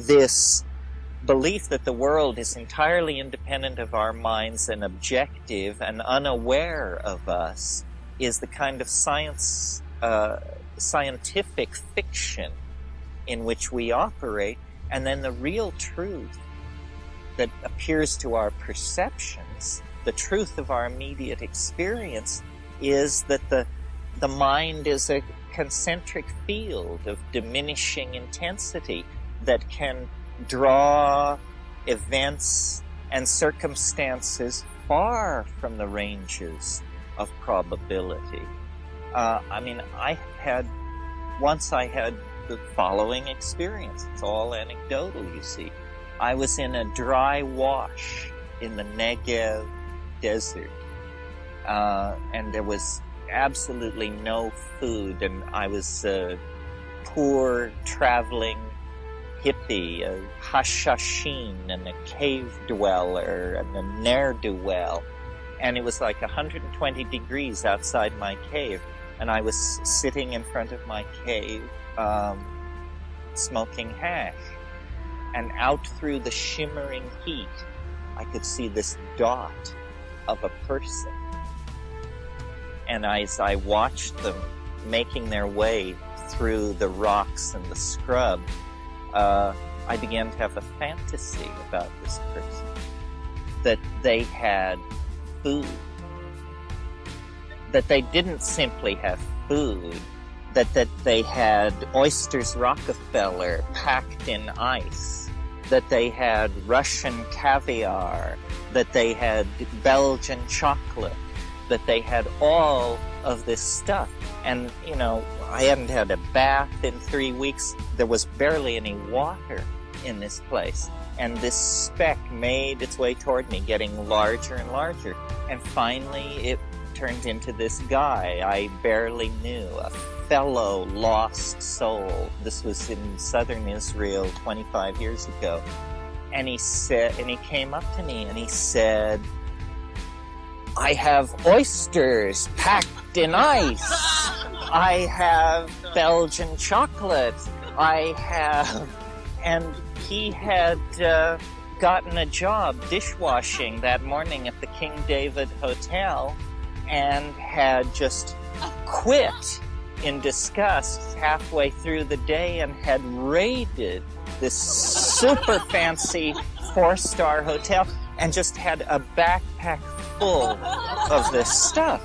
this belief that the world is entirely independent of our minds and objective and unaware of us is the kind of scientific fiction in which we operate, and then the real truth that appears to our perceptions, the truth of our immediate experience, is that the mind is a concentric field of diminishing intensity that can draw events and circumstances far from the ranges of probability. Once I had the following experience. It's all anecdotal, you see. I was in a dry wash in the Negev desert, and there was absolutely no food, and I was a poor traveling hippie, a hashashin, and a cave dweller, and a ne'er-do-well, and it was like 120 degrees outside my cave, and I was sitting in front of my cave, smoking hash, and out through the shimmering heat, I could see this dot of a person. And as I watched them making their way through the rocks and the scrub, I began to have a fantasy about this person. That they had food. That they didn't simply have food. That they had Oysters Rockefeller packed in ice. That they had Russian caviar. That they had Belgian chocolate. That they had all of this stuff. And, you know, I hadn't had a bath in 3 weeks. There was barely any water in this place. And this speck made its way toward me, getting larger and larger. And finally, it turned into this guy I barely knew, a fellow lost soul. This was in southern Israel 25 years ago. And he came up to me and he said, I have oysters packed in ice. I have Belgian chocolate. And he had gotten a job dishwashing that morning at the King David Hotel and had just quit in disgust halfway through the day and had raided this super fancy 4-star hotel and just had a backpack full of this stuff.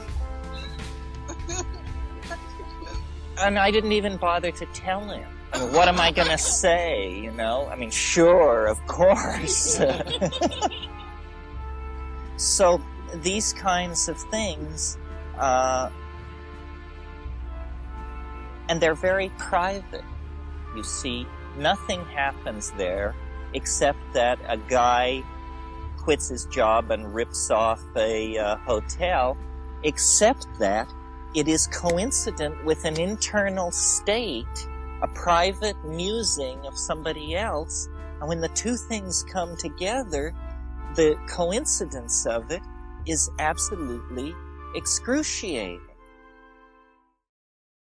And I didn't even bother to tell him. I mean, what am I going to say, you know? I mean, sure, of course. So these kinds of things, and they're very private. You see, nothing happens there except that a guy quits his job and rips off a hotel, except that it is coincident with an internal state, a private musing of somebody else, and when the two things come together, the coincidence of it is absolutely excruciating.